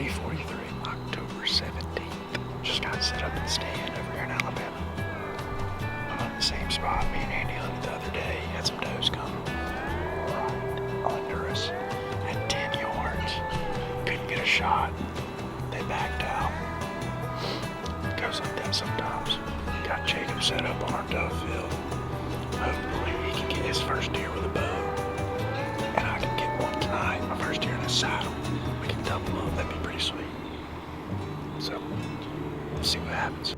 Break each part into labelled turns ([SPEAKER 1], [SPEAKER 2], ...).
[SPEAKER 1] 4043, October 17th. Just got set up and stand over here in Alabama. I'm on the same spot me and Andy looked the other day. Had some does come right under us at 10 yards. Couldn't get a shot. They backed out. Goes like that sometimes. Got Jacob set up on our dove field. Hopefully he can get his first deer with a bow. And I can get one tonight, my first deer in a saddle. We can double up, that'd be pretty sweet. So, we'll see what happens.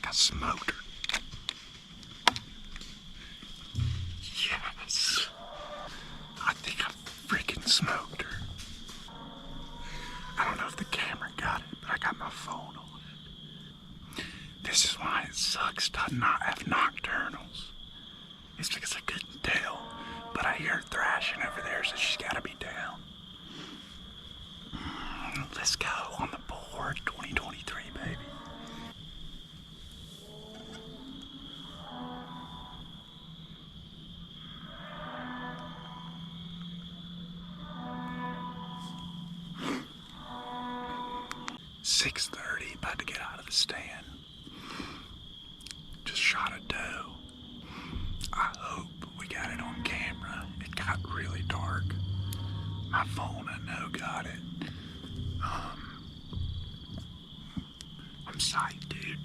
[SPEAKER 1] I smoked her. Yes. I think I freaking smoked her. I don't know if the camera got it, but I got my phone on it. This is why it sucks to not have nocturnals. It's because I couldn't tell, but I hear her thrashing over there, so she's gotta be down. Let's go on the board, 2023, baby. .30, about to get out of the stand. Just shot a doe. I hope we got it on camera. It got really dark. My phone, I know, got it. I'm psyched, dude.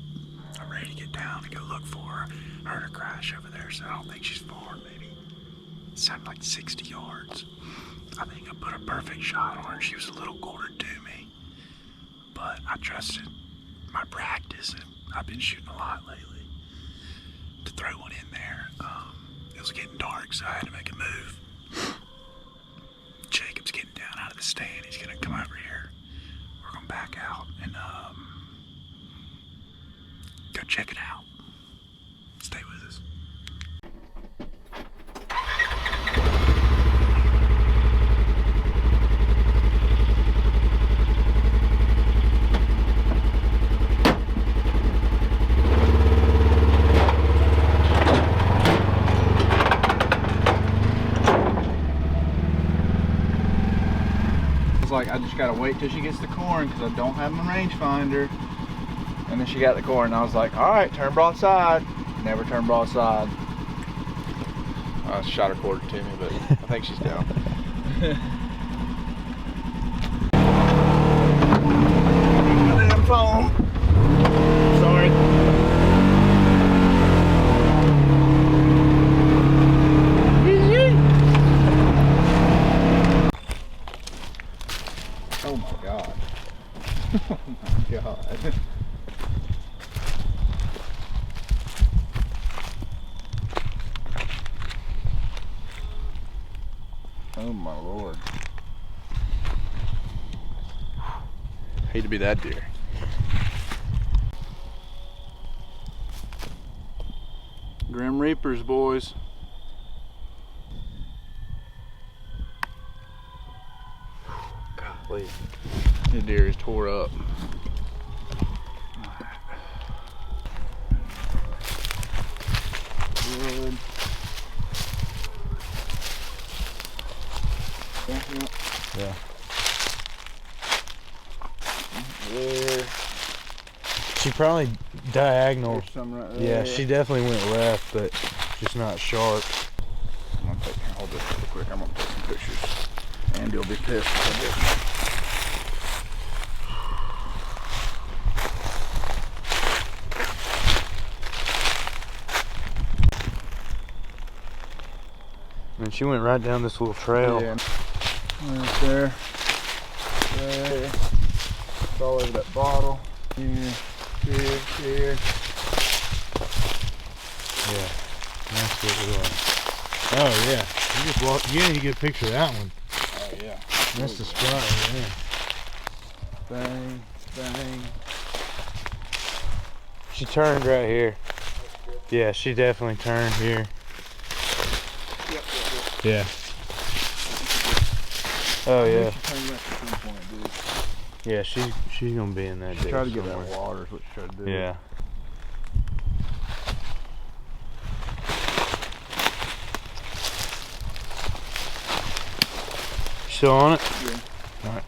[SPEAKER 1] I'm ready to get down and go look for her. I heard her crash over there, so I don't think she's far, maybe. It sounded like 60 yards. I think I put a perfect shot on her. She was a little quartered to me. But I trusted my practice, and I've been shooting a lot lately, to throw one in there. It was getting dark, so I had to make a move. stand. He's gonna come over here. We're gonna back out and go check it out. Stay with us. Like, I just gotta wait till she gets the corn because I don't have my rangefinder. And then she got the corn and I was like, all right, turn broadside. Never turn broadside. I shot her quarter to me, but I think she's down. My damn phone. Sorry. Oh my god. Oh my god. Oh my lord. Hate to be that deer. Grim Reapers, boys. Golly. The deer is tore up. Good. Yeah. There.
[SPEAKER 2] She probably diagonal.
[SPEAKER 1] Right there.
[SPEAKER 2] Yeah, she definitely went left, but just not sharp.
[SPEAKER 1] I'm gonna hold this really quick. I'm gonna take some pictures. Andy will be pissed if I didn't.
[SPEAKER 2] And she went right down this little trail.
[SPEAKER 1] Yeah. Right there. There. It's all over that bottle. Here. Here.
[SPEAKER 2] Yeah, that's what we are. Oh yeah, you just walk. You need to get a picture of that one.
[SPEAKER 1] Oh yeah.
[SPEAKER 2] That's the spot right there.
[SPEAKER 1] Bang, bang.
[SPEAKER 2] She turned right here. Yeah, she definitely turned here.
[SPEAKER 1] Yep.
[SPEAKER 2] Yeah. Oh yeah. Yeah, she's gonna be in that ditch.
[SPEAKER 1] Try to get
[SPEAKER 2] somewhere.
[SPEAKER 1] that water is what you try to do.
[SPEAKER 2] Yeah. Still on it?
[SPEAKER 1] Yeah.
[SPEAKER 2] All right.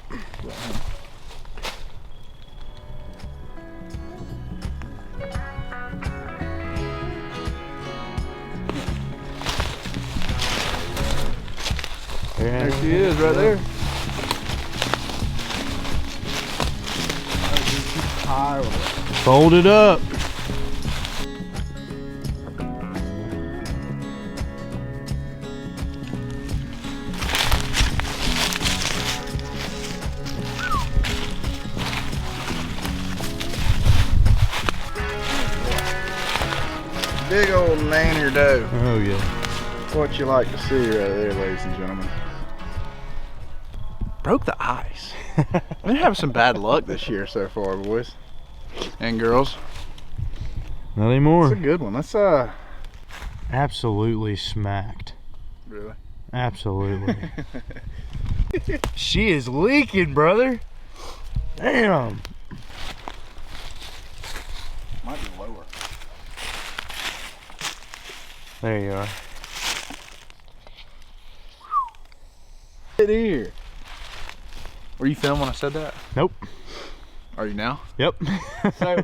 [SPEAKER 1] There she is, right there.
[SPEAKER 2] Fold it up.
[SPEAKER 1] Big old nanner doe.
[SPEAKER 2] Oh yeah.
[SPEAKER 1] What you like to see right there, ladies and gentlemen. Broke the ice. We've been having some bad luck this year so far, boys and girls.
[SPEAKER 2] Not anymore.
[SPEAKER 1] That's a good one. Let's
[SPEAKER 2] Absolutely smacked.
[SPEAKER 1] Really?
[SPEAKER 2] Absolutely. She is leaking, brother. Damn.
[SPEAKER 1] Might be lower.
[SPEAKER 2] There you are.
[SPEAKER 1] Get here. Were you filming when I said that?
[SPEAKER 2] Nope.
[SPEAKER 1] Are you now?
[SPEAKER 2] Yep.
[SPEAKER 1] So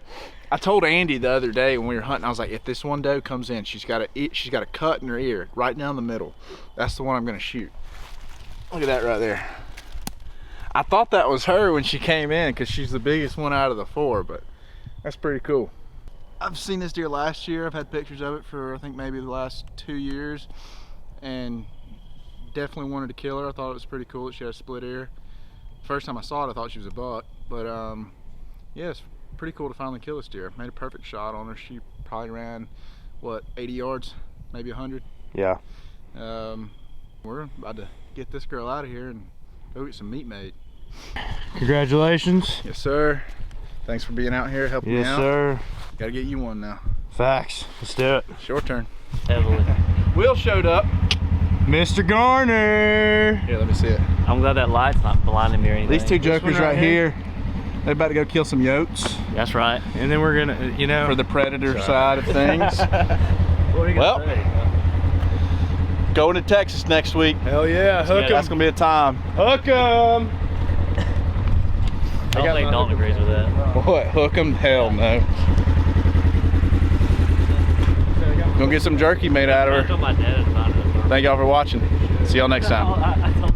[SPEAKER 1] I told Andy the other day when we were hunting, I was like, if this one doe comes in, she's got a cut in her ear right down the middle. That's the one I'm gonna shoot. Look at that right there. I thought that was her when she came in because she's the biggest one out of the four, but that's pretty cool. I've seen this deer last year. I've had pictures of it for I think maybe the last 2 years, and definitely wanted to kill her. I thought it was pretty cool that she had a split ear. First time I saw it, I thought she was a buck, but yeah, it's pretty cool to finally kill this deer. Made a perfect shot on her. She probably ran, what, 80 yards, maybe 100.
[SPEAKER 2] Yeah.
[SPEAKER 1] We're about to get this girl out of here and Go get some meat made.
[SPEAKER 2] Congratulations.
[SPEAKER 1] Yes, sir. Thanks for being out here helping me
[SPEAKER 2] Yes,
[SPEAKER 1] out.
[SPEAKER 2] sir.
[SPEAKER 1] Gotta get you one now.
[SPEAKER 2] Facts. Let's do it.
[SPEAKER 1] It's your turn.
[SPEAKER 3] Heavily.
[SPEAKER 1] Will showed up.
[SPEAKER 2] Mr. Garner.
[SPEAKER 1] Here, let me see it.
[SPEAKER 3] I'm glad that light's not blinding me or anything.
[SPEAKER 1] These two
[SPEAKER 2] This one
[SPEAKER 1] jokers
[SPEAKER 2] right
[SPEAKER 1] right here, they're about to go kill some yotes
[SPEAKER 3] That's right.
[SPEAKER 2] And then we're gonna, you know.
[SPEAKER 1] for the predator side of things.
[SPEAKER 3] What are you
[SPEAKER 1] Well,
[SPEAKER 3] gonna say?
[SPEAKER 1] Going to Texas next week.
[SPEAKER 2] Hell yeah, hook 'em.
[SPEAKER 1] That's gonna be a time.
[SPEAKER 2] Hook 'em.
[SPEAKER 3] I don't think Dalton agrees with that.
[SPEAKER 1] What? Hook 'em? Hell no. Gonna get some jerky made out of
[SPEAKER 3] I
[SPEAKER 1] her.
[SPEAKER 3] told my dad about it.
[SPEAKER 1] Thank y'all for watching. See y'all next time.
[SPEAKER 3] I told